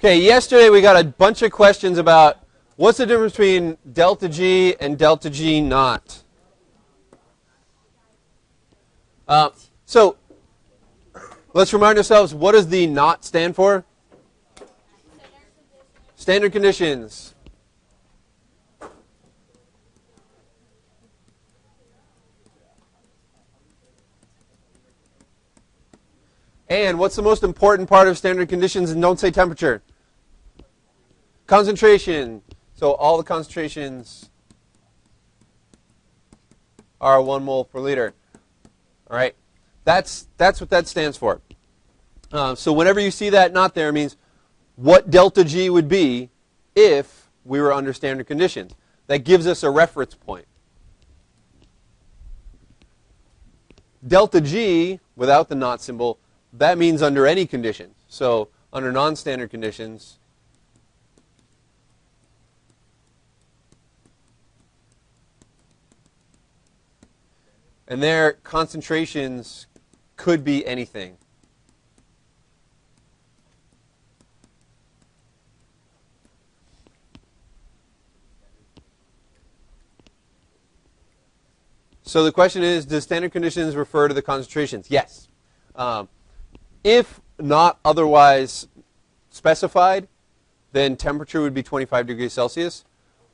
Okay, yesterday we got a bunch of questions about what's the difference between delta G and delta G naught. So let's remind ourselves, what does the naught stand for? Standard conditions. And what's the most important part of standard conditions? And don't say temperature. Concentration. So all the concentrations are 1 mole per liter. All right. That's what that stands for. So whenever you see that not there, it means what delta G would be if we were under standard conditions. That gives us a reference point. Delta G, without the naught symbol, that means under any conditions. So under non-standard conditions, and their concentrations could be anything. So the question is, does standard conditions refer to the concentrations? Yes. If not otherwise specified, then temperature would be 25 degrees Celsius.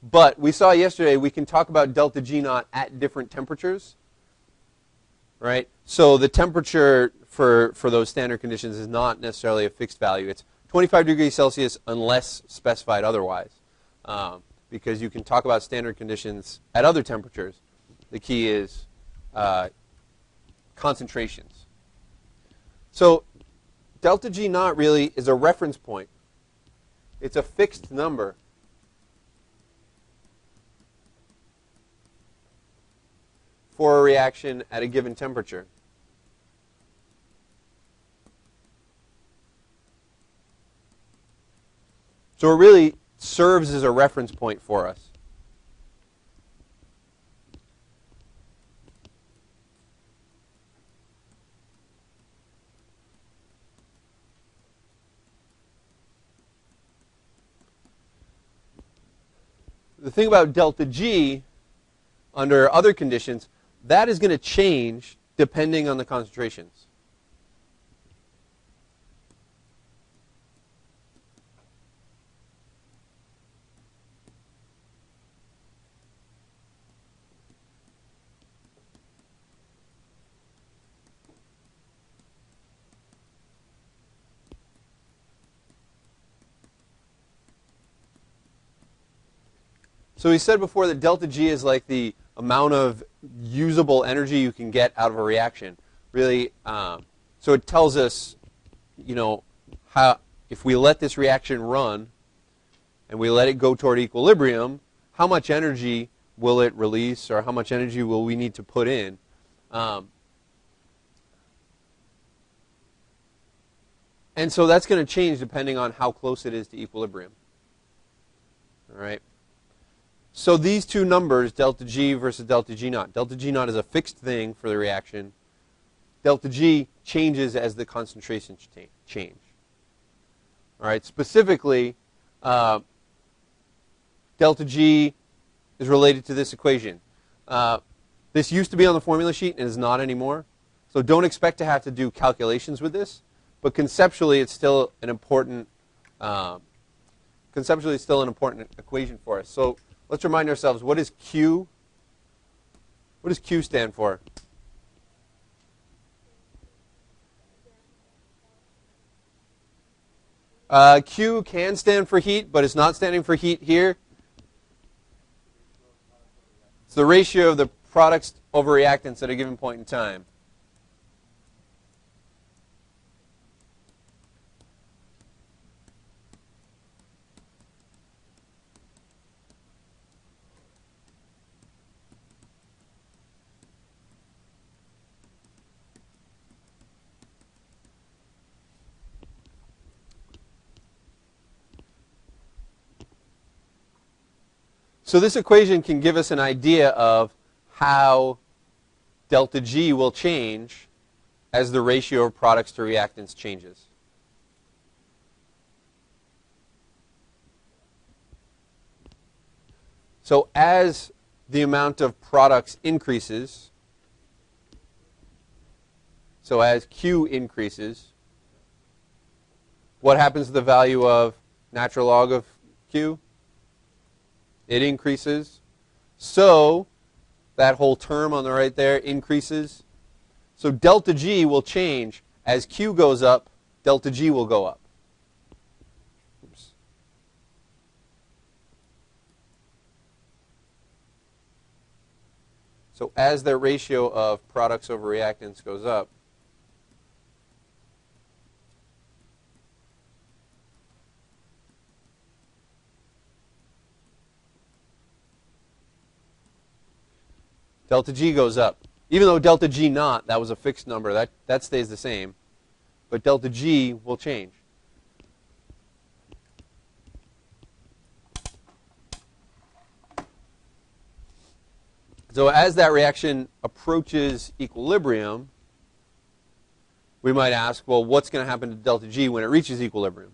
But we saw yesterday we can talk about delta G naught at different temperatures. Right? So the temperature for those standard conditions is not necessarily a fixed value. It's 25 degrees Celsius unless specified otherwise. Because you can talk about standard conditions at other temperatures. The key is concentrations. So delta G naught really is a reference point. It's a fixed number. For a reaction at a given temperature. So it really serves as a reference point for us. The thing about delta G under other conditions, that is going to change depending on the concentrations. So we said before that delta G is like the amount of usable energy you can get out of a reaction. Really, so it tells us, how if we let this reaction run and we let it go toward equilibrium, how much energy will it release, or how much energy will we need to put in? And so that's going to change depending on how close it is to equilibrium. All right. So these two numbers, delta G versus delta G naught. Delta G naught is a fixed thing for the reaction. Delta G changes as the concentrations change. All right. Specifically, delta G is related to this equation. This used to be on the formula sheet and is not anymore. So don't expect to have to do calculations with this. But conceptually, it's still an important equation for us. So let's remind ourselves, what is Q? What does Q stand for? Q can stand for heat, but it's not standing for heat here. It's the ratio of the products over reactants at a given point in time. So this equation can give us an idea of how delta G will change as the ratio of products to reactants changes. So as the amount of products increases, so as Q increases, what happens to the value of natural log of Q? It increases. So that whole term on the right there increases. So delta G will change. As Q goes up, delta G will go up. Oops. So as the ratio of products over reactants goes up, delta G goes up. Even though delta G naught, that was a fixed number, that stays the same. But delta G will change. So as that reaction approaches equilibrium, we might ask, well, what's going to happen to delta G when it reaches equilibrium?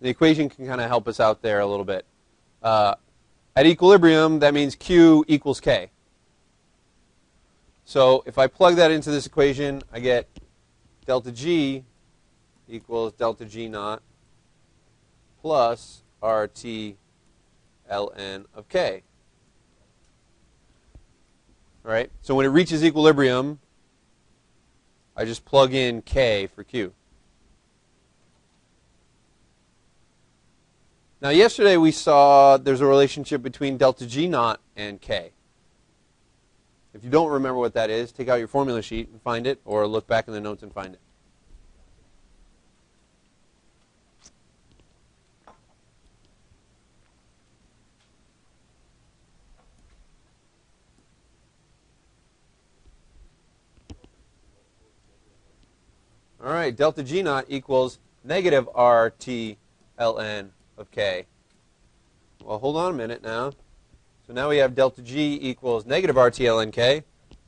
The equation can kind of help us out there a little bit. At equilibrium, that means Q equals K. So if I plug that into this equation, I get delta G equals delta G naught plus RT ln of K. All right? So when it reaches equilibrium, I just plug in K for Q. Now yesterday we saw there's a relationship between delta G naught and K. If you don't remember what that is, take out your formula sheet and find it, or look back in the notes and find it. All right, delta G naught equals negative RT ln of K. Well, hold on a minute now. So now we have delta G equals negative RT ln K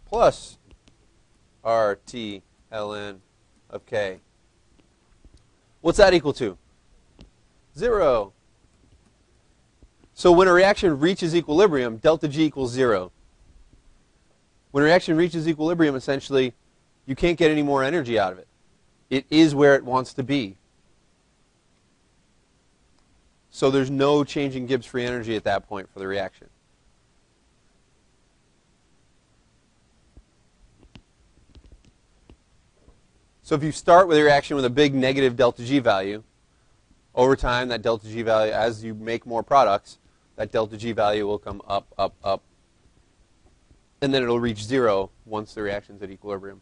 plus RT ln of K. What's that equal to? 0. So when a reaction reaches equilibrium, delta G equals 0. When a reaction reaches equilibrium, essentially, you can't get any more energy out of it. It is where it wants to be. So there's no change in Gibbs free energy at that point for the reaction. So if you start with a reaction with a big negative delta G value, over time that delta G value, as you make more products, that delta G value will come up, up, up, and then it'll reach 0 once the reaction's at equilibrium.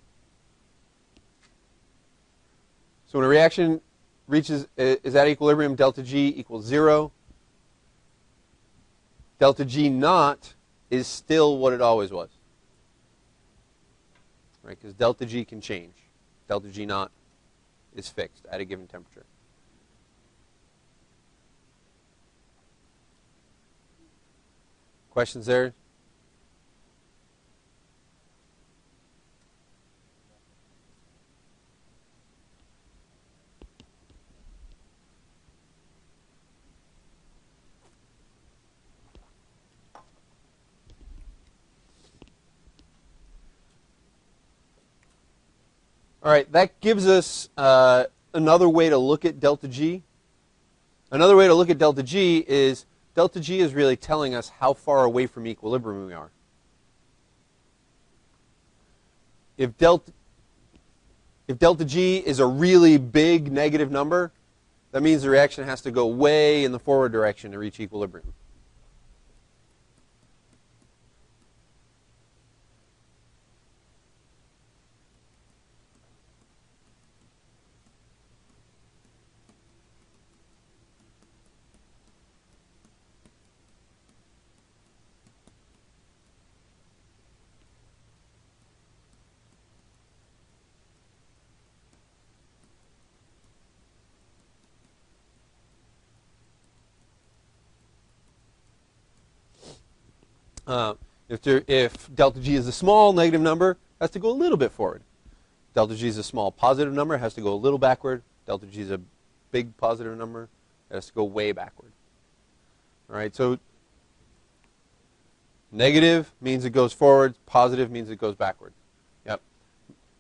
So when a reaction is at equilibrium, delta G equals 0. Delta G naught is still what it always was, right? Because delta G can change. Delta G naught is fixed at a given temperature. Questions there? All right, that gives us another way to look at delta G. Another way to look at delta G is delta G is really telling us how far away from equilibrium we are. If delta G is a really big negative number, that means the reaction has to go way in the forward direction to reach equilibrium. If delta G is a small negative number, it has to go a little bit forward. Delta G is a small positive number, it has to go a little backward. Delta G is a big positive number, it has to go way backward. All right, so Negative means it goes forward. Positive means it goes backward. Yep.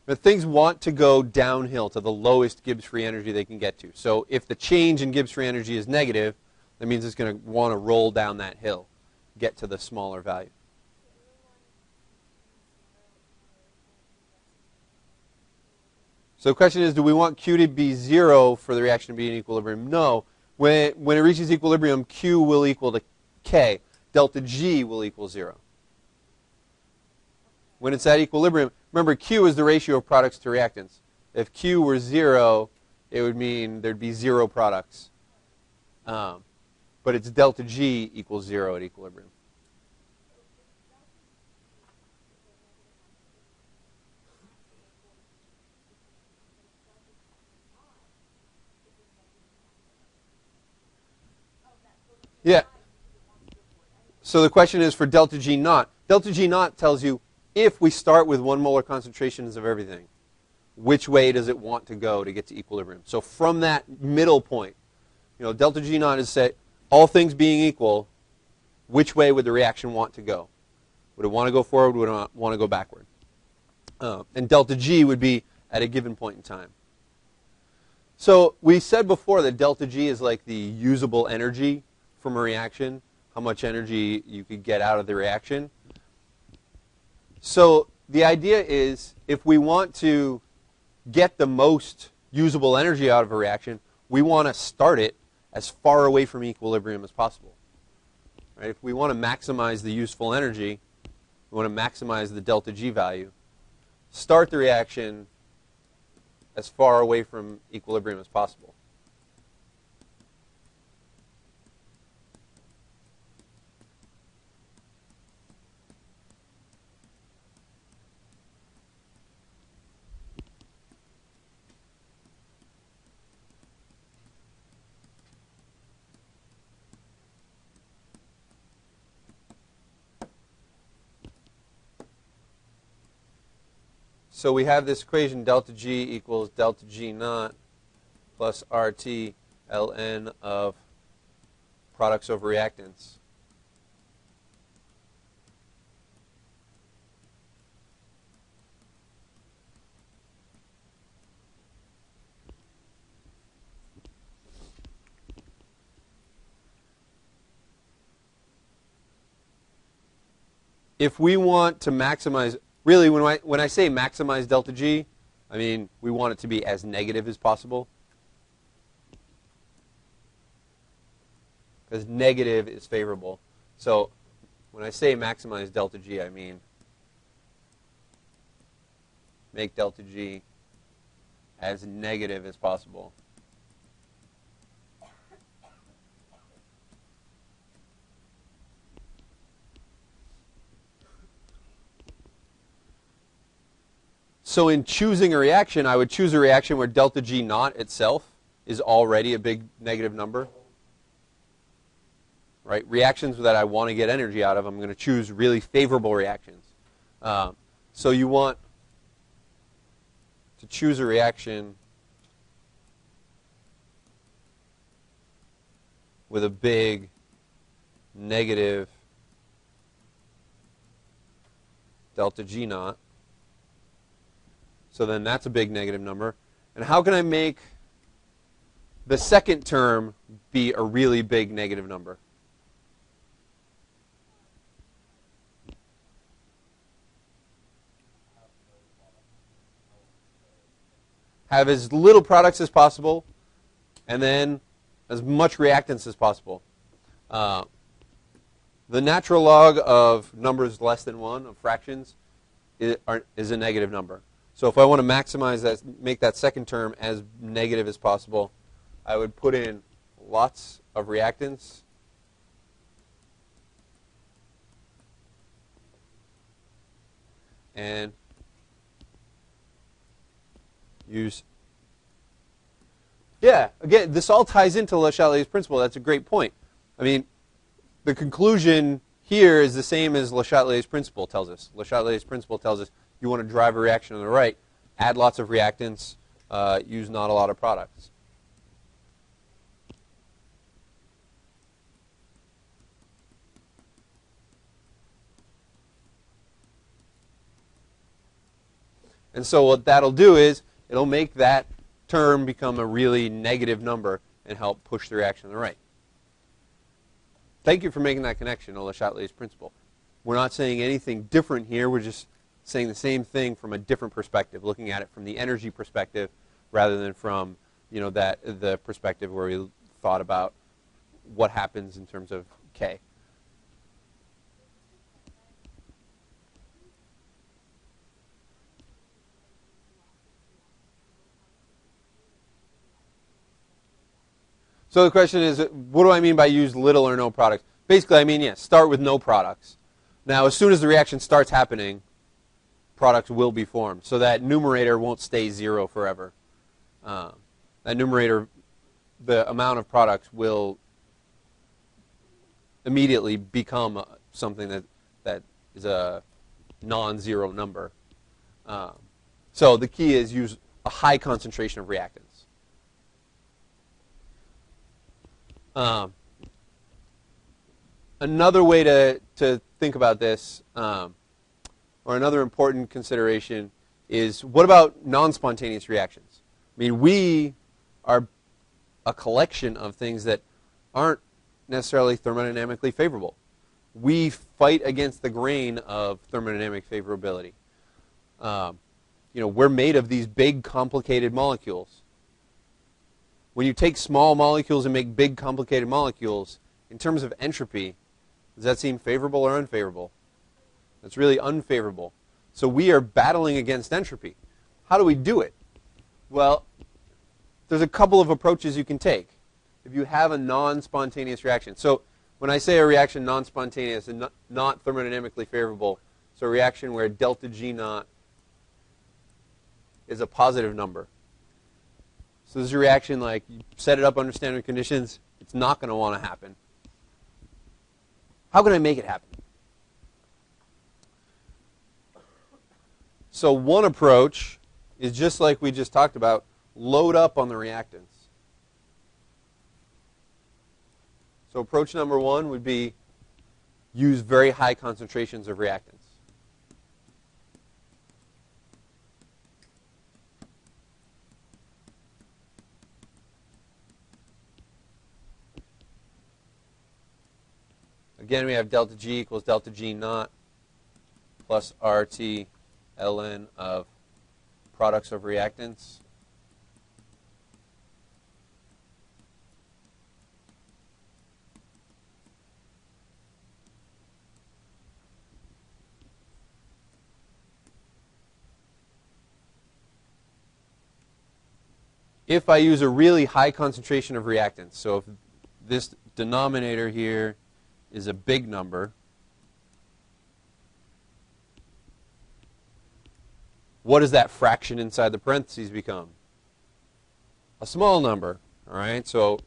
But things want to go downhill to the lowest Gibbs free energy they can get to. So if the change in Gibbs free energy is negative, that means it's going to want to roll down that hill, get to the smaller value. So the question is, do we want Q to be 0 for the reaction to be in equilibrium? No. When it reaches equilibrium, Q will equal to K. Delta G will equal 0. When it's at equilibrium, remember Q is the ratio of products to reactants. If Q were 0, it would mean there'd be 0 products. But it's delta G equals 0 at equilibrium. Yeah. So the question is for delta G naught. Delta G naught tells you if we start with 1 molar concentrations of everything, which way does it want to go to get to equilibrium? So from that middle point, delta G naught is set, all things being equal, which way would the reaction want to go? Would it want to go forward? Would it want to go backward? And delta G would be at a given point in time. So we said before that delta G is like the usable energy from a reaction, how much energy you could get out of the reaction. So the idea is if we want to get the most usable energy out of a reaction, we want to start it as far away from equilibrium as possible. Right? If we want to maximize the useful energy, we want to maximize the delta G value, start the reaction as far away from equilibrium as possible. So we have this equation, delta G equals delta G naught plus RT ln of products over reactants. If we want to maximize, really when I say maximize delta G, I mean we want it to be as negative as possible. Because negative is favorable. So when I say maximize delta G, I mean make delta G as negative as possible. So in choosing a reaction, I would choose a reaction where delta G naught itself is already a big negative number. Right? Reactions that I want to get energy out of, I'm going to choose really favorable reactions. So you want to choose a reaction with a big negative delta G naught. So then that's a big negative number. And how can I make the second term be a really big negative number? Have as little products as possible, and then as much reactants as possible. The natural log of numbers less than 1, of fractions, is a negative number. So if I want to maximize that, make that second term as negative as possible, I would put in lots of reactants and use. Yeah, again, this all ties into Le Chatelier's principle. That's a great point. I mean, the conclusion here is the same as Le Chatelier's principle tells us. Le Chatelier's principle tells us you want to drive a reaction on the right, add lots of reactants, use not a lot of products. And so what that'll do is it'll make that term become a really negative number and help push the reaction to the right. Thank you for making that connection to Le Chatelier's principle. We're not saying anything different here. We're just saying the same thing from a different perspective, looking at it from the energy perspective rather than from the perspective where we thought about what happens in terms of K. So the question is, what do I mean by use little or no products? Basically, I mean, yes, start with no products. Now, as soon as the reaction starts happening, products will be formed. So that numerator won't stay 0 forever. That numerator, the amount of products will immediately become something that is a non-zero number. So the key is use a high concentration of reactants. Another way to think about this, or another important consideration, is what about non-spontaneous reactions? I mean, we are a collection of things that aren't necessarily thermodynamically favorable. We fight against the grain of thermodynamic favorability. We're made of these big, complicated molecules. When you take small molecules and make big, complicated molecules, in terms of entropy, does that seem favorable or unfavorable? That's really unfavorable. So we are battling against entropy. How do we do it? Well, there's a couple of approaches you can take if you have a non-spontaneous reaction. So when I say a reaction non-spontaneous and not thermodynamically favorable, so a reaction where delta G naught is a positive number. So this is a reaction like you set it up under standard conditions, it's not going to want to happen. How can I make it happen? So one approach is just like we just talked about, load up on the reactants. So approach number one would be use very high concentrations of reactants. Again, we have delta G equals delta G naught plus RT ln of products of reactants. If I use a really high concentration of reactants, so if this denominator here is a big number, what does that fraction inside the parentheses become? A small number. All right, so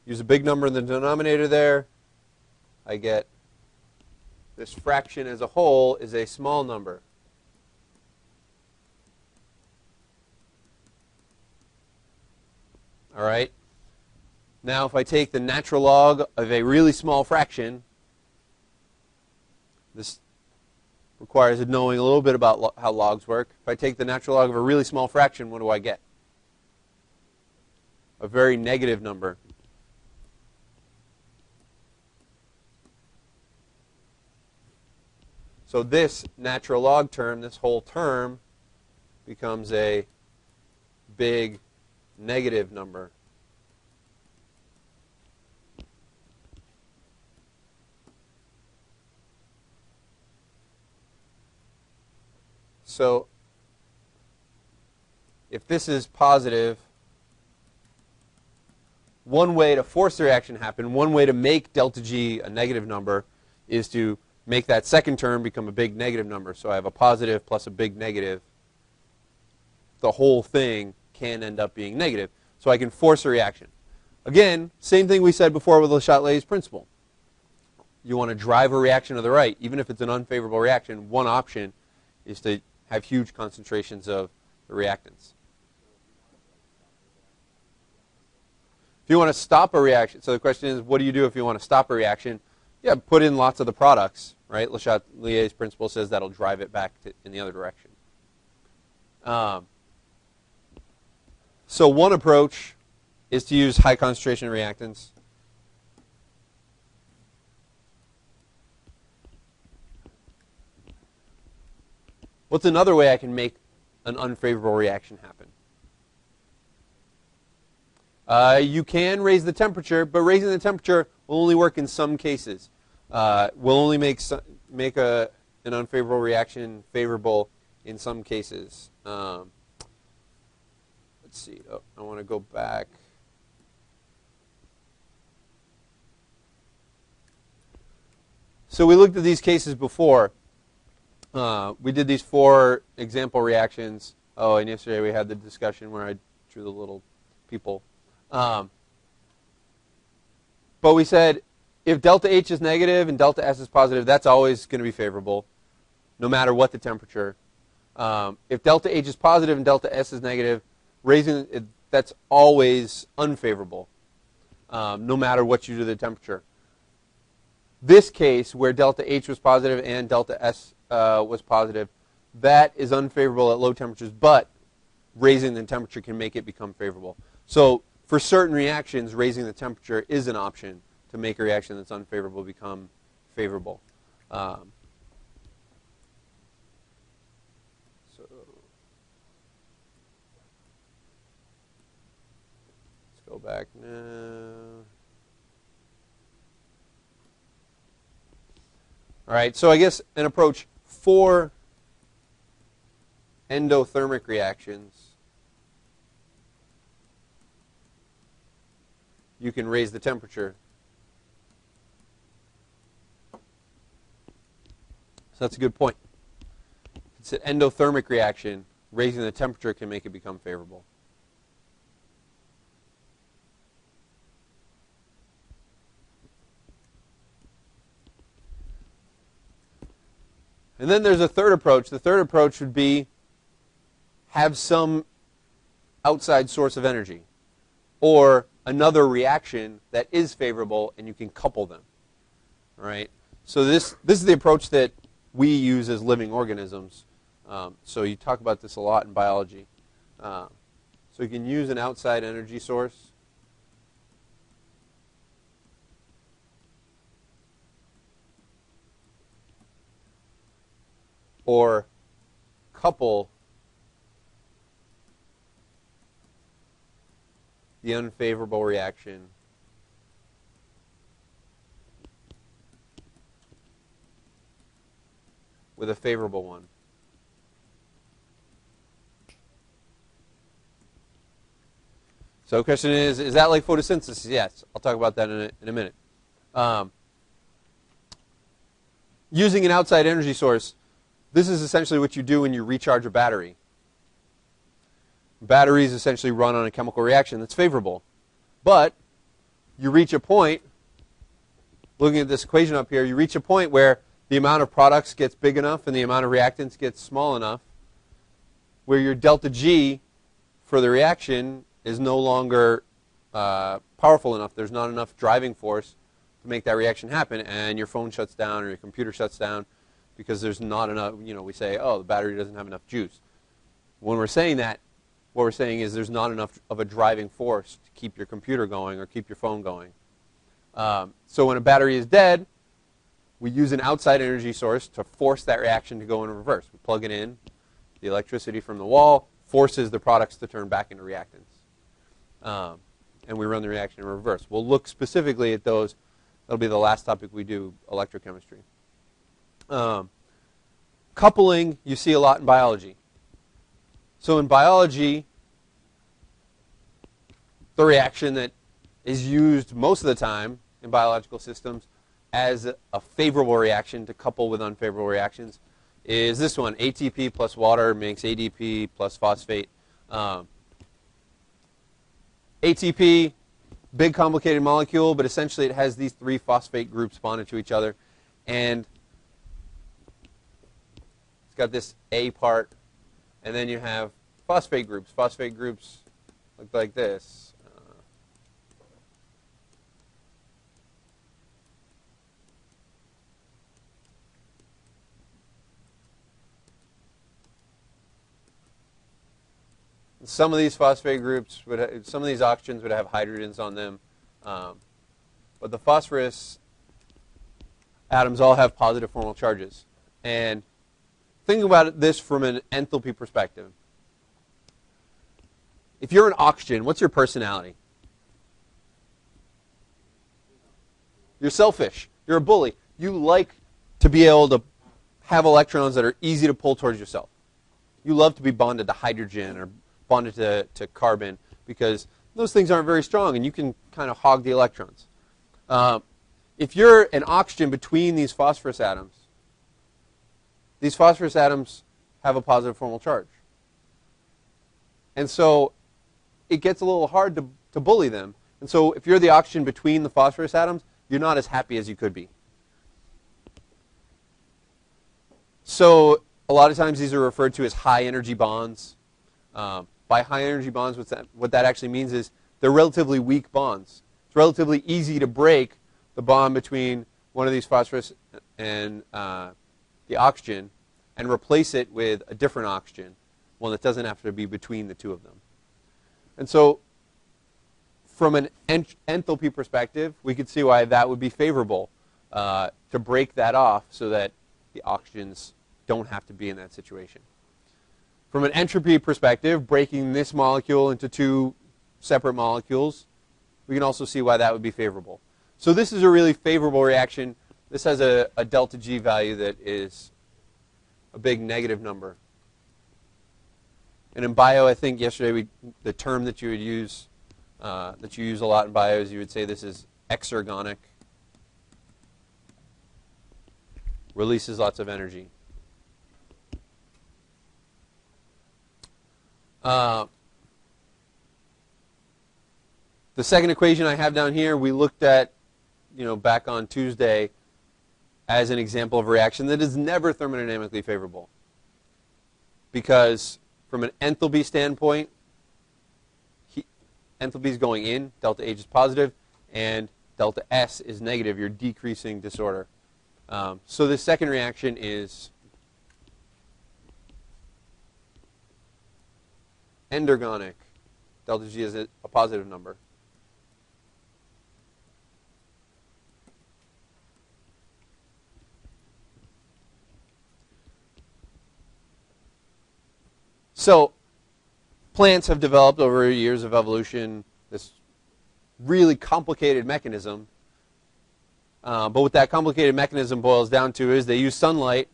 use a big number in the denominator there. I get this fraction as a whole is a small number. All right. Now, if I take the natural log of a really small fraction, this requires knowing a little bit about how logs work. If I take the natural log of a really small fraction, what do I get? A very negative number. So this natural log term, this whole term, becomes a big negative number. So if this is positive, one way to force the reaction to happen, one way to make delta G a negative number is to make that second term become a big negative number. So I have a positive plus a big negative. The whole thing can end up being negative. So I can force a reaction. Again, same thing we said before with Le Chatelier's principle. You want to drive a reaction to the right. Even if it's an unfavorable reaction, one option is to have huge concentrations of the reactants. If you want to stop a reaction, so the question is, what do you do if you want to stop a reaction? Yeah, put in lots of the products, right? Le Chatelier's principle says that'll drive it back in the other direction. Um, so one approach is to use high concentration reactants. What's another way I can make an unfavorable reaction happen? You can raise the temperature, but raising the temperature will only work in some cases. Will only make an unfavorable reaction favorable in some cases. Let's see. Oh, I want to go back. So we looked at these cases before. We did these 4 example reactions. Oh, and yesterday we had the discussion where I drew the little people. But we said if delta H is negative and delta S is positive, that's always going to be favorable, no matter what the temperature. If delta H is positive and delta S is negative, raising it, that's always unfavorable, no matter what you do to the temperature. This case, where delta H was positive and delta S was positive, that is unfavorable at low temperatures, but raising the temperature can make it become favorable. So for certain reactions, raising the temperature is an option to make a reaction that's unfavorable become favorable. So let's go back now. All right, so I guess an approach for endothermic reactions, you can raise the temperature. So that's a good point. It's an endothermic reaction. Raising the temperature can make it become favorable. And then there's a third approach. The third approach would be have some outside source of energy or another reaction that is favorable, and you can couple them. All right? So this is the approach that we use as living organisms. So you talk about this a lot in biology. So you can use an outside energy source. Or couple the unfavorable reaction with a favorable one. So the question is that like photosynthesis? Yes. I'll talk about that in a minute. Using an outside energy source, this is essentially what you do when you recharge a battery. Batteries essentially run on a chemical reaction that's favorable. But you reach a point, looking at this equation up here, you reach a point where the amount of products gets big enough and the amount of reactants gets small enough where your delta G for the reaction is no longer powerful enough. There's not enough driving force to make that reaction happen, and your phone shuts down or your computer shuts down because there's not enough, we say, oh, the battery doesn't have enough juice. When we're saying that, what we're saying is there's not enough of a driving force to keep your computer going or keep your phone going. So when a battery is dead, we use an outside energy source to force that reaction to go in reverse. We plug it in. The electricity from the wall forces the products to turn back into reactants. And we run the reaction in reverse. We'll look specifically at those. That'll be the last topic we do, electrochemistry. Coupling, you see a lot in biology. So in biology, the reaction that is used most of the time in biological systems as a favorable reaction to couple with unfavorable reactions is this one. ATP plus water makes ADP plus phosphate. ATP, big complicated molecule, but essentially it has these 3 phosphate groups bonded to each other. And it's got this A part, and then you have phosphate groups. Phosphate groups look like this. Some of these phosphate groups some of these oxygens would have hydrogens on them, but the phosphorus atoms all have positive formal charges. And think about this from an enthalpy perspective. If you're an oxygen, what's your personality? You're selfish. You're a bully. You like to be able to have electrons that are easy to pull towards yourself. You love to be bonded to hydrogen or bonded to carbon because those things aren't very strong and you can kind of hog the electrons. If you're an oxygen between these phosphorus atoms have a positive formal charge. And so it gets a little hard to bully them. And so if you're the oxygen between the phosphorus atoms, you're not as happy as you could be. So a lot of times these are referred to as high energy bonds. By high energy bonds, what that actually means is they're relatively weak bonds. It's relatively easy to break the bond between one of these phosphorus and the oxygen and replace it with a different oxygen, one that doesn't have to be between the two of them. And so from an enthalpy perspective, we could see why that would be favorable to break that off so that the oxygens don't have to be in that situation. From an entropy perspective, breaking this molecule into two separate molecules, we can also see why that would be favorable. So this is a really favorable reaction. This has a delta G value that is a big negative number. And in bio, I think yesterday the term that you would use, that you use a lot in bio is you would say this is exergonic. Releases lots of energy. The second equation I have down here, we looked at, back on Tuesday as an example of a reaction that is never thermodynamically favorable. Because from an enthalpy standpoint, enthalpy is going in, delta H is positive, and delta S is negative. You're decreasing disorder. So the second reaction is endergonic. Delta G is a positive number. So plants have developed over years of evolution this really complicated mechanism. But what that complicated mechanism boils down to is they use sunlight.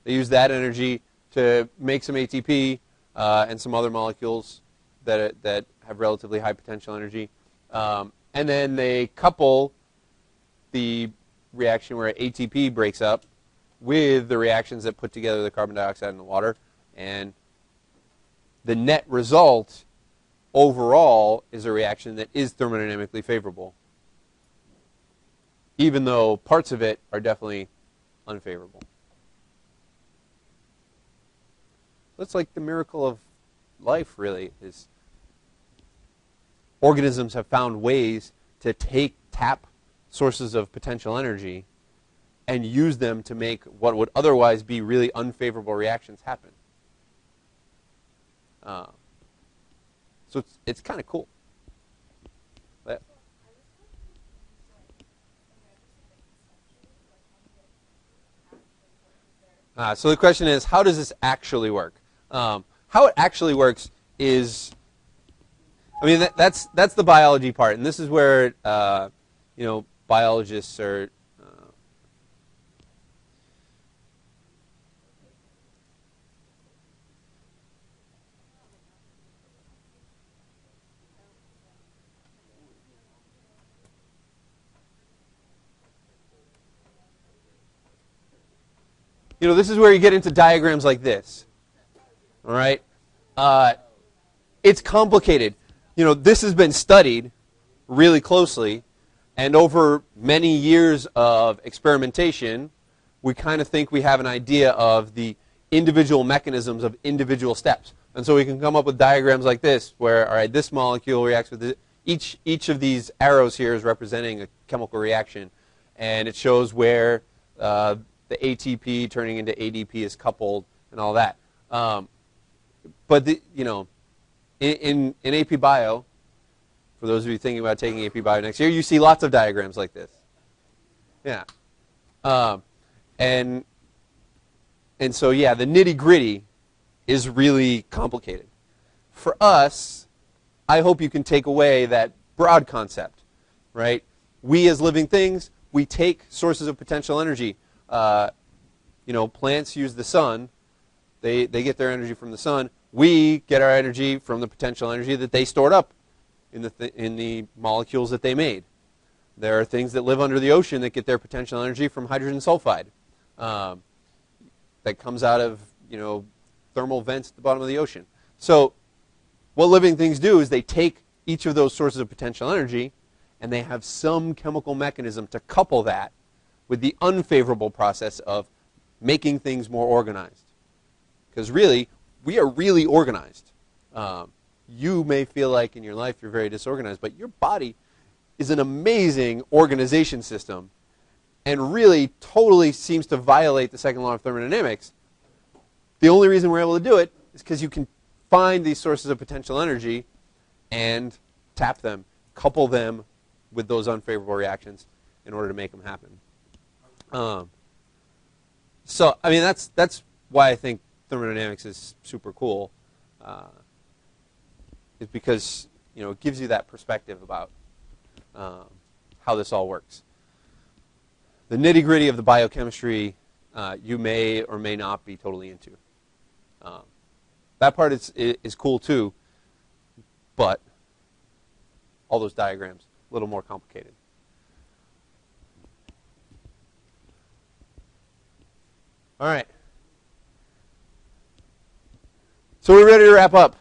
They use that energy to make some ATP and some other molecules that have relatively high potential energy. And then they couple the reaction where ATP breaks up with the reactions that put together the carbon dioxide and the water. And the net result overall is a reaction that is thermodynamically favorable, even though parts of it are definitely unfavorable. That's like the miracle of life, really, is organisms have found ways to tap sources of potential energy and use them to make what would otherwise be really unfavorable reactions happen. So it's kind of cool. But, so the question is, how does this actually work? How it actually works is, that's the biology part, and this is where biologists are. This is where you get into diagrams like this. All right? It's complicated. This has been studied really closely, and over many years of experimentation, we kind of think we have an idea of the individual mechanisms of individual steps. And so we can come up with diagrams like this, where, all right, this molecule reacts with this. Each of these arrows here is representing a chemical reaction, and it shows where the ATP turning into ADP is coupled and all that. But in AP Bio, for those of you thinking about taking AP Bio next year, you see lots of diagrams like this. Yeah. And so, yeah, the nitty-gritty is really complicated. For us, I hope you can take away that broad concept, right? We as living things, we take sources of potential energy. Plants use the sun. They get their energy from the sun. We get our energy from the potential energy that they stored up in the molecules that they made. There are things that live under the ocean that get their potential energy from hydrogen sulfide that comes out of thermal vents at the bottom of the ocean. So what living things do is they take each of those sources of potential energy and they have some chemical mechanism to couple that with the unfavorable process of making things more organized. Because really, we are really organized. You may feel like in your life you're very disorganized, but your body is an amazing organization system and really totally seems to violate the second law of thermodynamics. The only reason we're able to do it is because you can find these sources of potential energy and tap them, couple them with those unfavorable reactions in order to make them happen. So, I mean, that's why I think thermodynamics is super cool. Is because it gives you that perspective about how this all works. The nitty-gritty of the biochemistry you may or may not be totally into. That part is cool too, but all those diagrams a little more complicated. All right. So we're ready to wrap up.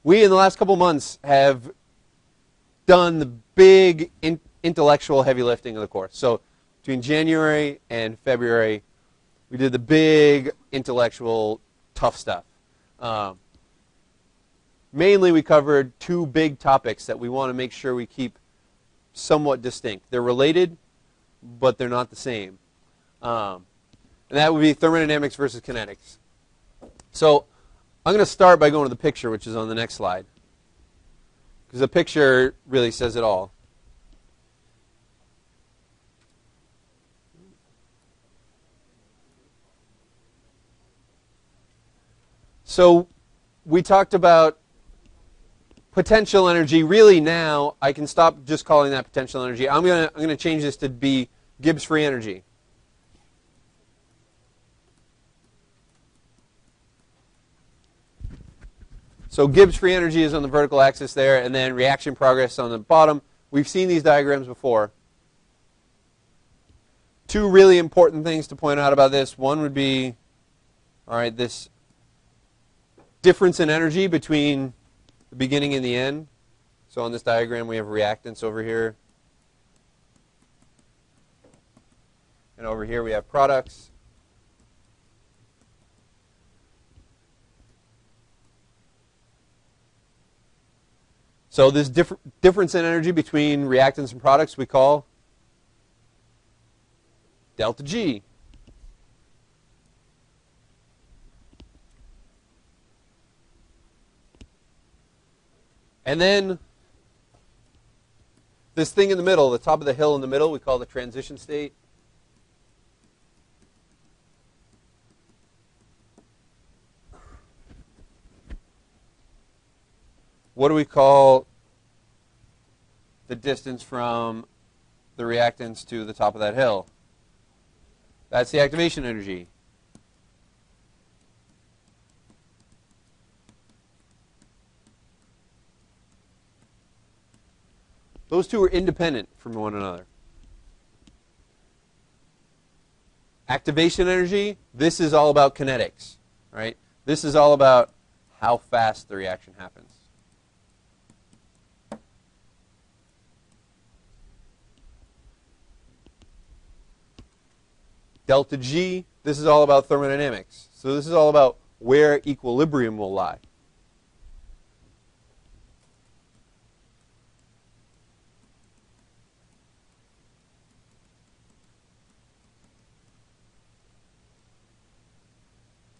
We, in the last couple months, have done the big intellectual heavy lifting of the course. So between January and February, we did the big intellectual tough stuff. Mainly we covered two big topics that we want to make sure we keep somewhat distinct. They're related, but they're not the same. And that would be thermodynamics versus kinetics. So I'm going to start by going to the picture, which is on the next slide. Because the picture really says it all. So we talked about potential energy. Really now, I can stop just calling that potential energy. I'm going to change this to be Gibbs free energy. So Gibbs free energy is on the vertical axis there, and then reaction progress on the bottom. We've seen these diagrams before. Two really important things to point out about this. One would be, all right, this difference in energy between the beginning and the end. So on this diagram, we have reactants over here. And over here, we have products. So this difference in energy between reactants and products we call delta G. And then this thing in the middle, the top of the hill in the middle, we call the transition state. What do we call the distance from the reactants to the top of that hill? That's the activation energy. Those two are independent from one another. Activation energy, this is all about kinetics, right? This is all about how fast the reaction happens. Delta G, this is all about thermodynamics. So this is all about where equilibrium will lie.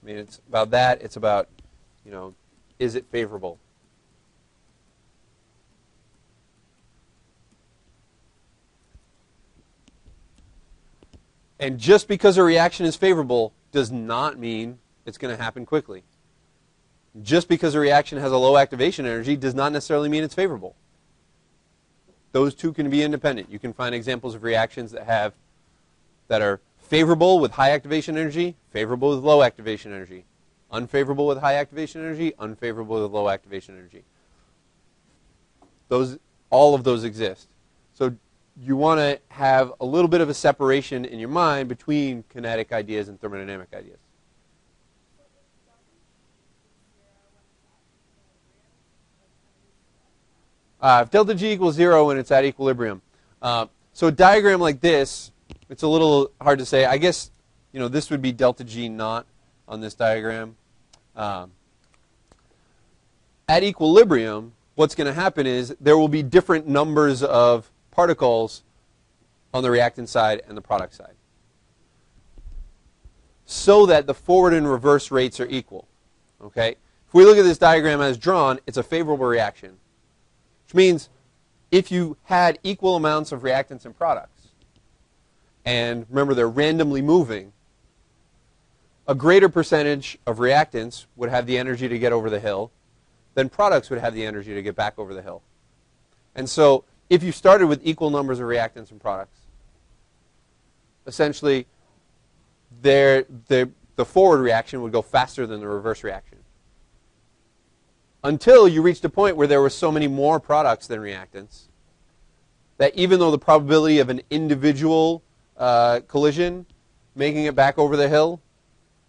I mean, it's about that. It's about is it favorable? And just because a reaction is favorable does not mean it's going to happen quickly. Just because a reaction has a low activation energy does not necessarily mean it's favorable. Those two can be independent. You can find examples of reactions that are favorable with high activation energy, favorable with low activation energy, unfavorable with high activation energy, unfavorable with low activation energy. All of those exist. So you want to have a little bit of a separation in your mind between kinetic ideas and thermodynamic ideas. If delta G equals 0 when it's at equilibrium. So a diagram like this, it's a little hard to say. I guess this would be delta G naught on this diagram. At equilibrium, what's going to happen is there will be different numbers of particles on the reactant side and the product side, so that the forward and reverse rates are equal. Okay? If we look at this diagram as drawn, it's a favorable reaction, which means if you had equal amounts of reactants and products, and remember they're randomly moving, a greater percentage of reactants would have the energy to get over the hill than products would have the energy to get back over the hill. And so if you started with equal numbers of reactants and products, essentially the forward reaction would go faster than the reverse reaction, until you reached a point where there were so many more products than reactants that even though the probability of an individual collision making it back over the hill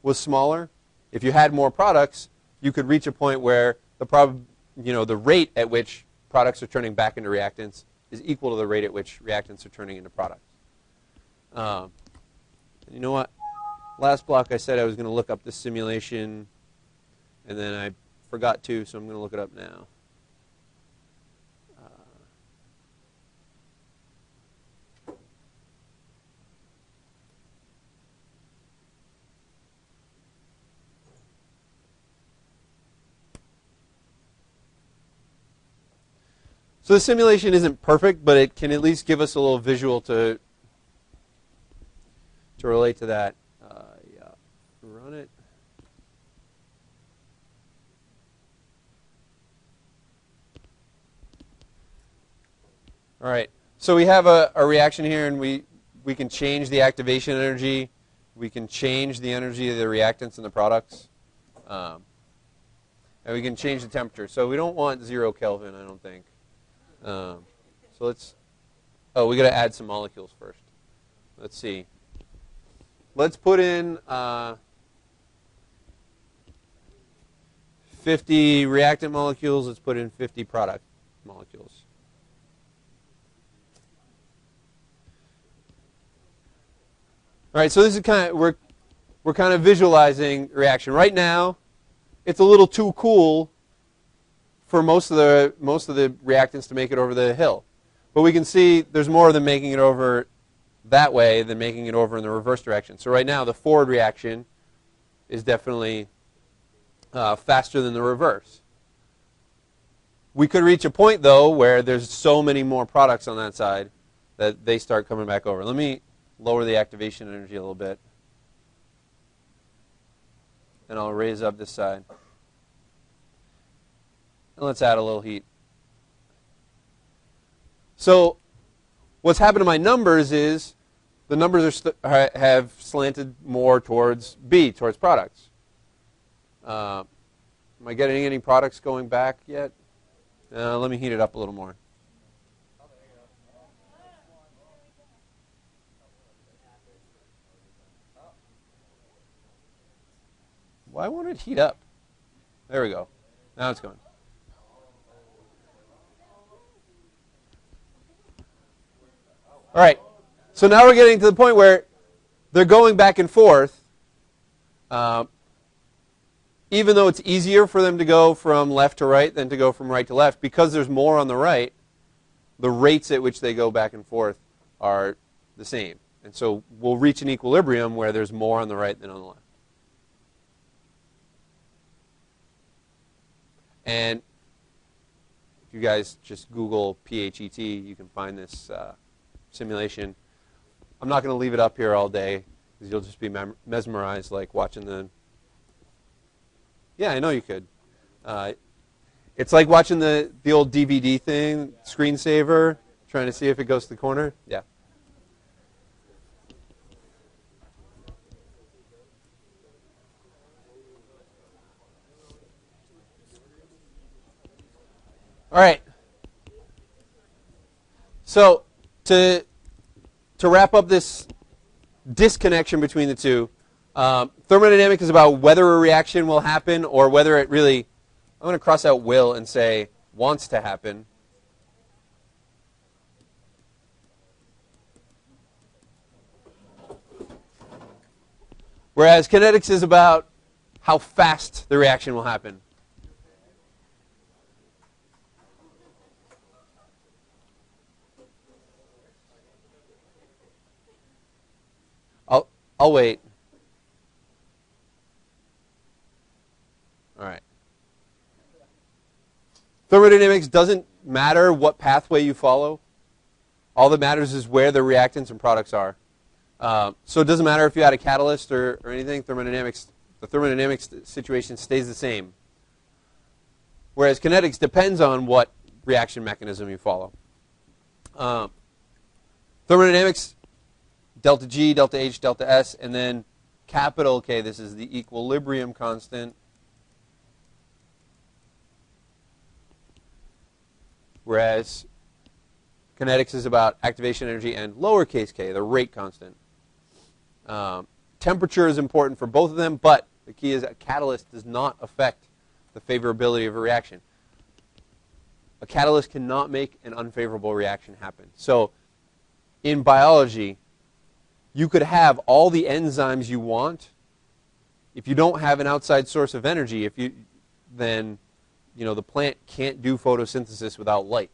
was smaller, if you had more products, you could reach a point where the rate at which products are turning back into reactants is equal to the rate at which reactants are turning into products. You know what? Last block I said I was going to look up this simulation, and then I forgot to, so I'm going to look it up now. So the simulation isn't perfect, but it can at least give us a little visual to relate to that. Yeah, run it. All right. So we have a reaction here, and we can change the activation energy. We can change the energy of the reactants and the products. And we can change the temperature. So we don't want 0 Kelvin, I don't think. So we got to add some molecules first. Let's see. Let's put in 50 reactant molecules. Let's put in 50 product molecules. All right, so this is we're kind of visualizing reaction. Right now, it's a little too cool for most of the reactants to make it over the hill. But we can see there's more than making it over that way than making it over in the reverse direction. So right now, the forward reaction is definitely faster than the reverse. We could reach a point, though, where there's so many more products on that side that they start coming back over. Let me lower the activation energy a little bit, and I'll raise up this side. And let's add a little heat. So what's happened to my numbers is the numbers have slanted more towards B, towards products. Am I getting any products going back yet? Let me heat it up a little more. Why won't it heat up? There we go. Now it's going. All right. So now we're getting to the point where they're going back and forth. Even though it's easier for them to go from left to right than to go from right to left, because there's more on the right, the rates at which they go back and forth are the same. And so we'll reach an equilibrium where there's more on the right than on the left. And if you guys just Google PHET, you can find this simulation. I'm not going to leave it up here all day because you'll just be mesmerized like watching the... Yeah, I know you could. It's like watching the old DVD thing, screensaver, trying to see if it goes to the corner. Yeah. All right. So to wrap up this disconnection between the two, thermodynamics is about whether a reaction will happen or whether it really, I'm going to cross out will and say wants to happen. Whereas kinetics is about how fast the reaction will happen. I'll wait. All right. Thermodynamics doesn't matter what pathway you follow. All that matters is where the reactants and products are. So it doesn't matter if you add a catalyst or anything. The thermodynamics situation stays the same. Whereas kinetics depends on what reaction mechanism you follow. Thermodynamics, delta G, delta H, delta S, and then capital K, this is the equilibrium constant. Whereas kinetics is about activation energy and lowercase k, the rate constant. Temperature is important for both of them, but the key is a catalyst does not affect the favorability of a reaction. A catalyst cannot make an unfavorable reaction happen. So in biology, you could have all the enzymes you want. If you don't have an outside source of energy, then the plant can't do photosynthesis without light,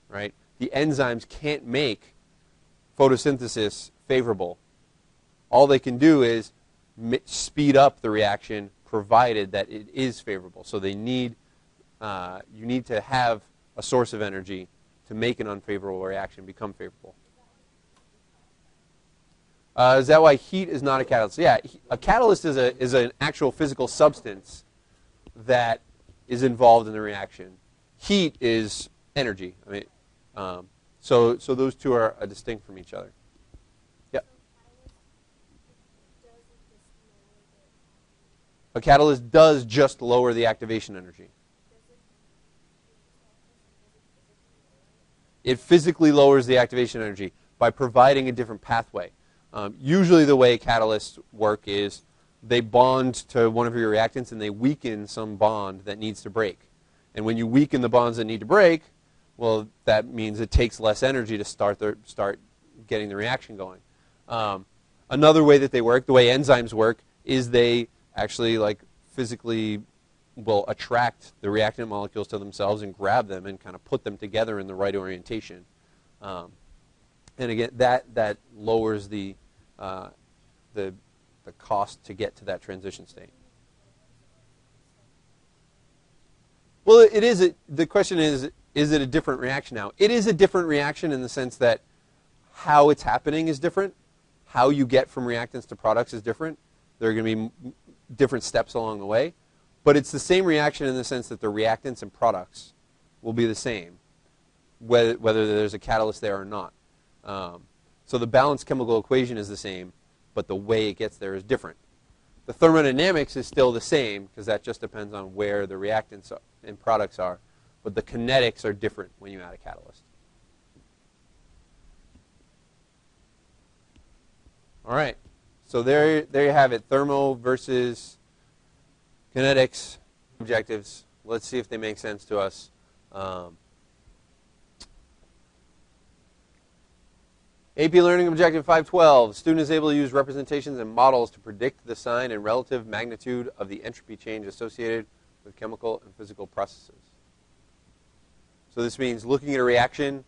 right? The enzymes can't make photosynthesis favorable. All they can do is speed up the reaction, provided that it is favorable. So you need to have a source of energy to make an unfavorable reaction become favorable. Is that why heat is not a catalyst? Yeah, a catalyst is an actual physical substance that is involved in the reaction. Heat is energy. So those two are distinct from each other. Yep. A catalyst does just lower the activation energy. It physically lowers the activation energy by providing a different pathway. Usually the way catalysts work is they bond to one of your reactants and they weaken some bond that needs to break. And when you weaken the bonds that need to break, well, that means it takes less energy to start getting the reaction going. Another way that they work, the way enzymes work, is they actually physically will attract the reactant molecules to themselves and grab them and kind of put them together in the right orientation. And again, that lowers the cost to get to that transition state. Well, it is. The question is it a different reaction now? It is a different reaction in the sense that how it's happening is different. How you get from reactants to products is different. There are going to be different steps along the way. But it's the same reaction in the sense that the reactants and products will be the same, whether there's a catalyst there or not. So the balanced chemical equation is the same, but the way it gets there is different. The thermodynamics is still the same because that just depends on where the reactants and products are, but the kinetics are different when you add a catalyst. All right, so there you have it, thermo versus kinetics objectives. Let's see if they make sense to us. AP Learning Objective 512. Student is able to use representations and models to predict the sign and relative magnitude of the entropy change associated with chemical and physical processes. So this means looking at a reaction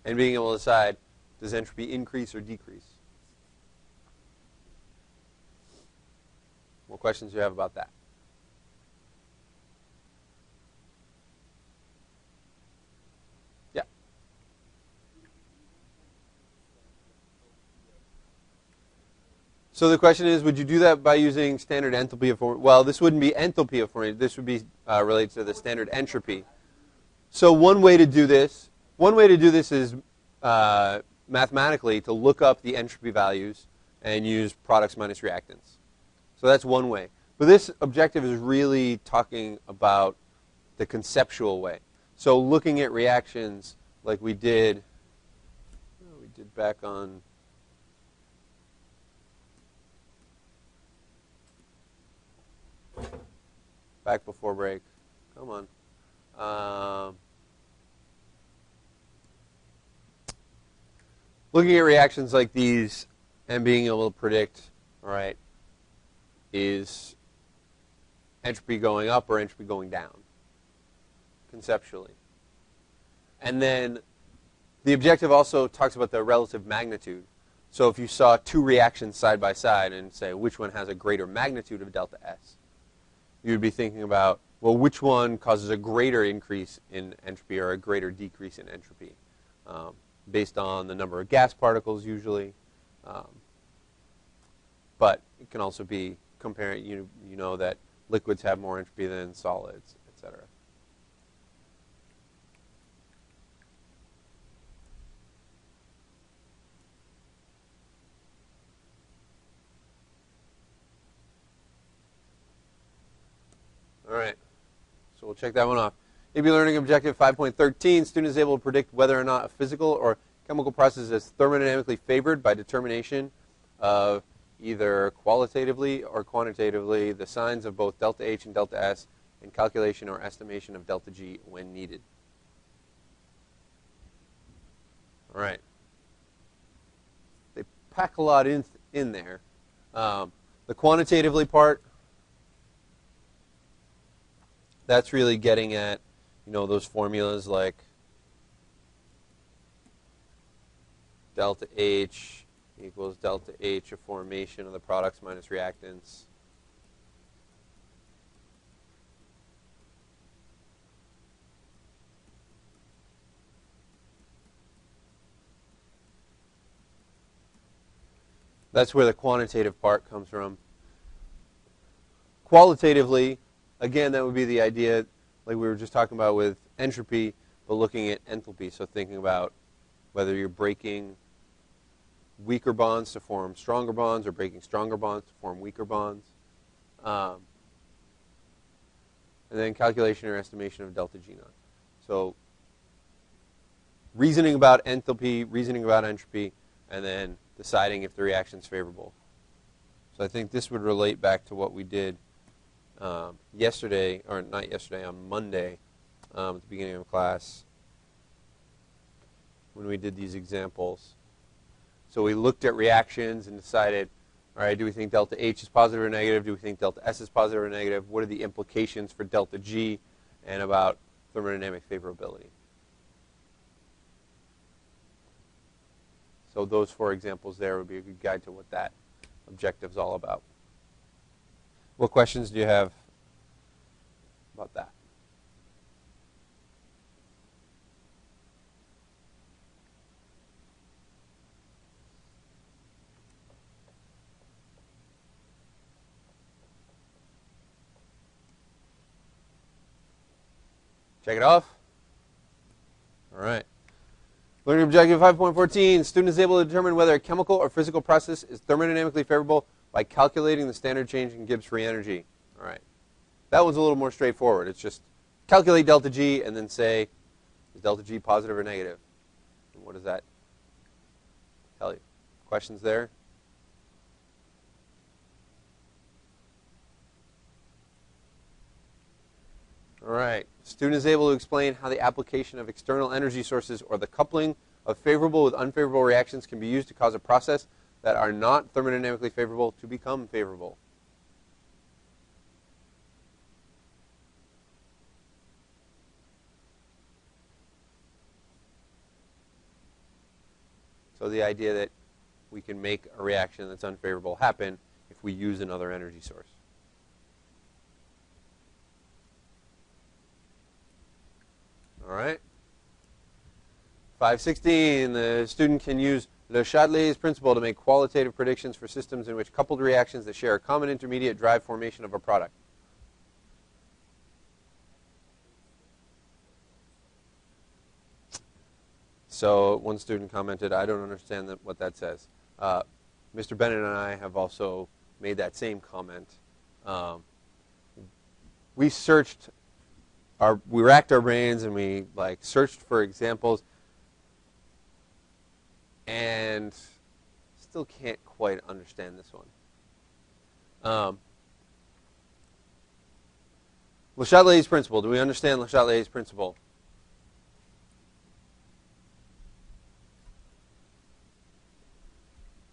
and being able to decide, does entropy increase or decrease? What questions do you have about that? So the question is, would you do that by using standard enthalpy of formation? Well, this wouldn't be enthalpy of formation. This would be related to the standard entropy. So one way to do this is mathematically to look up the entropy values and use products minus reactants. So that's one way. But this objective is really talking about the conceptual way. So looking at reactions like we did back on back before break. Come on. Looking at reactions like these and being able to predict, all right, is entropy going up or entropy going down, conceptually. And then the objective also talks about the relative magnitude. So if you saw two reactions side by side and say which one has a greater magnitude of delta S, you would be thinking about, well, which one causes a greater increase in entropy or a greater decrease in entropy, based on the number of gas particles usually. But it can also be comparing, you know that liquids have more entropy than solids, etc. All right, so we'll check that one off. AB Learning Objective 5.13, student is able to predict whether or not a physical or chemical process is thermodynamically favored by determination of either qualitatively or quantitatively the signs of both delta H and delta S and calculation or estimation of delta G when needed. All right. They pack a lot in there. The quantitatively part, that's really getting at, those formulas like delta H equals delta H of formation of the products minus reactants. That's where the quantitative part comes from. Qualitatively, again, that would be the idea, like we were just talking about with entropy, but looking at enthalpy. So thinking about whether you're breaking weaker bonds to form stronger bonds or breaking stronger bonds to form weaker bonds. And then calculation or estimation of delta G naught. So reasoning about enthalpy, reasoning about entropy, and then deciding if the reaction is favorable. So I think this would relate back to what we did yesterday, or not yesterday, on Monday at the beginning of class when we did these examples. So we looked at reactions and decided, all right, do we think delta H is positive or negative? Do we think delta S is positive or negative? What are the implications for delta G and about thermodynamic favorability? So those 4 examples there would be a good guide to what that objective is all about. What questions do you have about that? Check it off. All right. Learning objective 5.14. Student is able to determine whether a chemical or physical process is thermodynamically favorable by calculating the standard change in Gibbs free energy. All right. That one's a little more straightforward. It's just calculate delta G and then say, is delta G positive or negative? And what does that tell you? Questions there? All right. Student is able to explain how the application of external energy sources or the coupling of favorable with unfavorable reactions can be used to cause a process that are not thermodynamically favorable to become favorable. So the idea that we can make a reaction that's unfavorable happen if we use another energy source. All right. 516, the student can use Le Chatelier's principle to make qualitative predictions for systems in which coupled reactions that share a common intermediate drive formation of a product. So one student commented, I don't understand what that says. Mr. Bennett and I have also made that same comment. We racked our brains and we searched for examples and still can't quite understand this one. Le Chatelier's principle. Do we understand Le Chatelier's principle?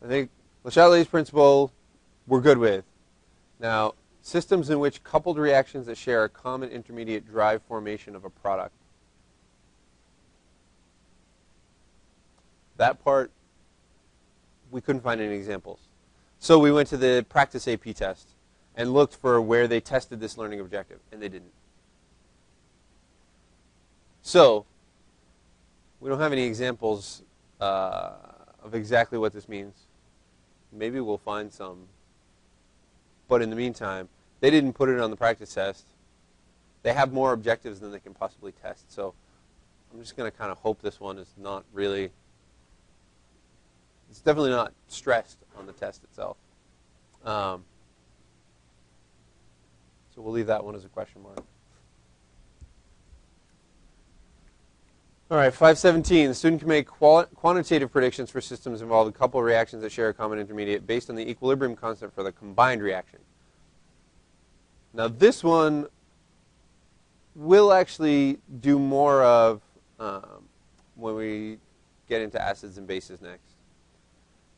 I think Le Chatelier's principle we're good with. Now, systems in which coupled reactions that share a common intermediate drive formation of a product. That part, we couldn't find any examples. So we went to the practice AP test and looked for where they tested this learning objective, and they didn't. So we don't have any examples of exactly what this means. Maybe we'll find some. But in the meantime, they didn't put it on the practice test. They have more objectives than they can possibly test. So I'm just going to kind of hope this one is not really, it's definitely not stressed on the test itself. So we'll leave that one as a question mark. All right, 517. The student can make quantitative predictions for systems involving a couple of reactions that share a common intermediate based on the equilibrium constant for the combined reaction. Now this one we'll actually do more of when we get into acids and bases next.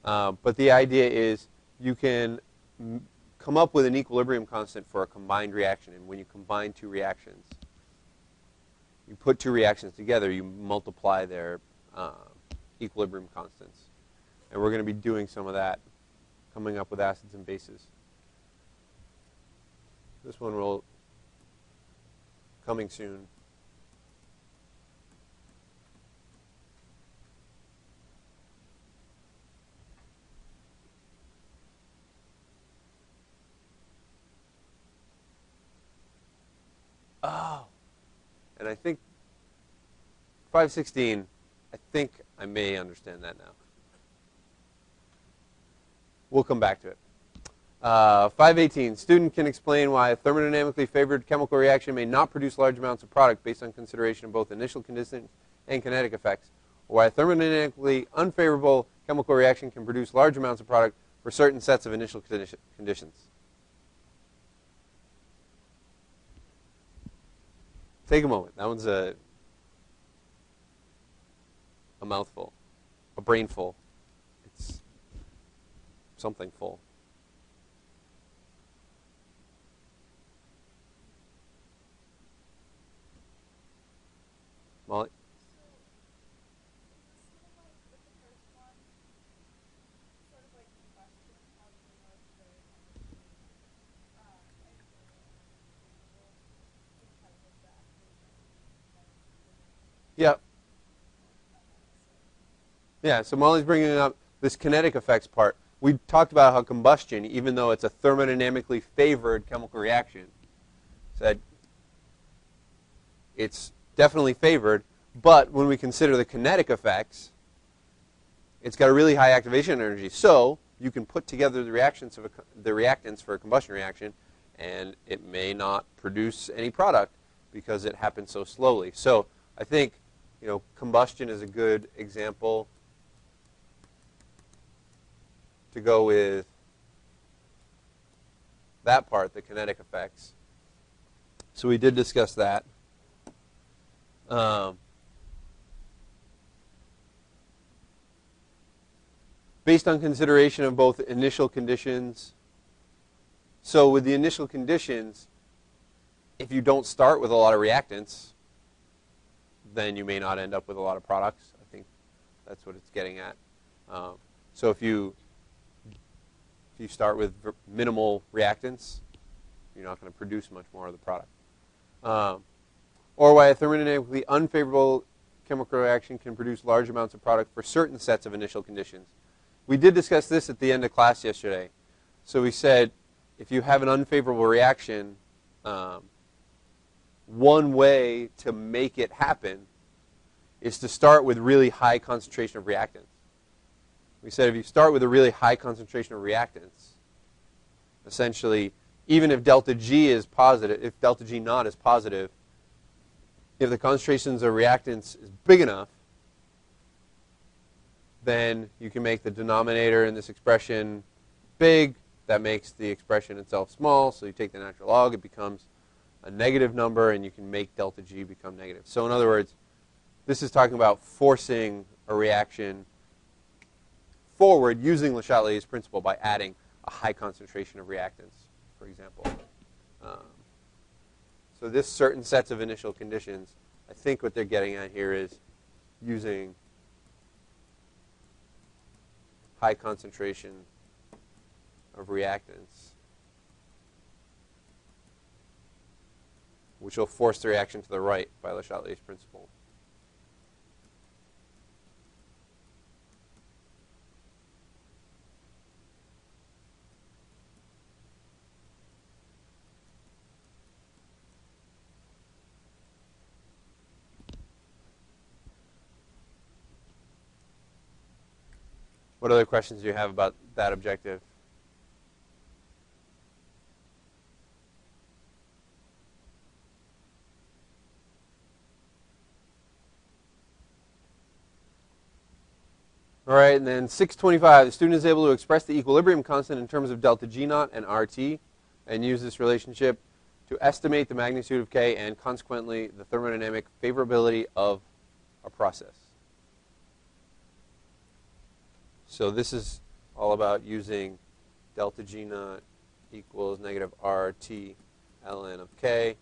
But the idea is you can come up with an equilibrium constant for a combined reaction. And when you combine two reactions, you put two reactions together, you multiply their equilibrium constants. And we're going to be doing some of that, coming up with acids and bases. This one will coming soon. Oh. And I think 516, I think I may understand that now. We'll come back to it. 518, student can explain why a thermodynamically favored chemical reaction may not produce large amounts of product based on consideration of both initial conditions and kinetic effects, or why a thermodynamically unfavorable chemical reaction can produce large amounts of product for certain sets of initial conditions. Take a moment. That one's a mouthful, a brainful. It's something full. Molly? Yeah. Yeah, so Molly's bringing up this kinetic effects part. We talked about how combustion, even though it's a thermodynamically favored chemical reaction, said it's definitely favored, but when we consider the kinetic effects, it's got a really high activation energy. So you can put together the reactants for a combustion reaction, and it may not produce any product because it happens so slowly. So I think combustion is a good example to go with that part, the kinetic effects. So we did discuss that. Based on consideration of both initial conditions. So with the initial conditions, if you don't start with a lot of reactants, then you may not end up with a lot of products. I think that's what it's getting at. So if you start with minimal reactants, you're not going to produce much more of the product. Or why a thermodynamically unfavorable chemical reaction can produce large amounts of product for certain sets of initial conditions. We did discuss this at the end of class yesterday. So we said if you have an unfavorable reaction, one way to make it happen is to start with really high concentration of reactants. We said if you start with a really high concentration of reactants, essentially, even if delta G is positive, if delta G naught is positive, if the concentrations of reactants is big enough, then you can make the denominator in this expression big. That makes the expression itself small. So you take the natural log, it becomes a negative number, and you can make delta G become negative. So in other words, this is talking about forcing a reaction forward using Le Chatelier's principle by adding a high concentration of reactants, for example. So this certain sets of initial conditions, I think what they're getting at here is using high concentration of reactants, which will force the reaction to the right by Le Chatelier's principle. What other questions do you have about that objective? All right, and then 625, the student is able to express the equilibrium constant in terms of delta G naught and RT and use this relationship to estimate the magnitude of K and consequently the thermodynamic favorability of a process. So this is all about using delta G naught equals negative RT ln of K.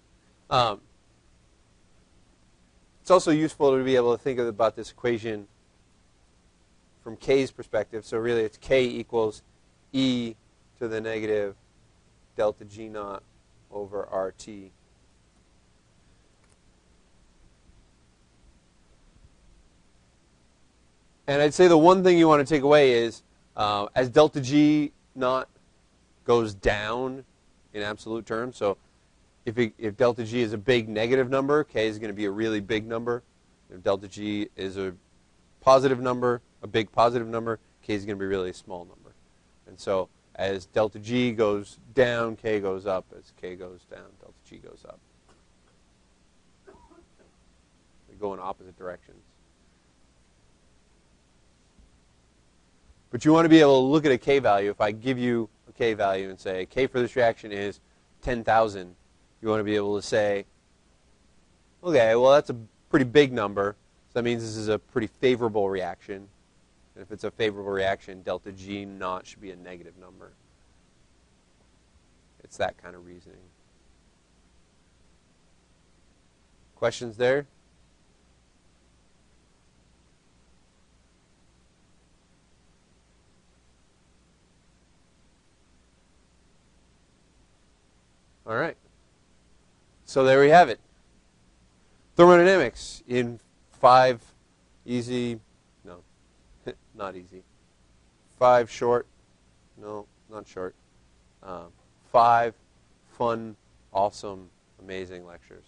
It's also useful to be able to think about this equation from K's perspective. So really it's K equals E to the negative delta G naught over RT. And I'd say the one thing you want to take away is as delta G naught goes down in absolute terms, so if delta G is a big negative number, K is going to be a really big number. If delta G is a positive number, a big positive number, K is going to be really a small number. And so as delta G goes down, K goes up. As K goes down, delta G goes up. They go in opposite directions. But you want to be able to look at a K value. If I give you a K value and say K for this reaction is 10,000, you want to be able to say, okay, well that's a pretty big number. So that means this is a pretty favorable reaction. And if it's a favorable reaction, delta G naught should be a negative number. It's that kind of reasoning. Questions there? All right. So there we have it. Thermodynamics in 5 easy, no, not easy. 5 short, no, not short. 5 fun, awesome, amazing lectures.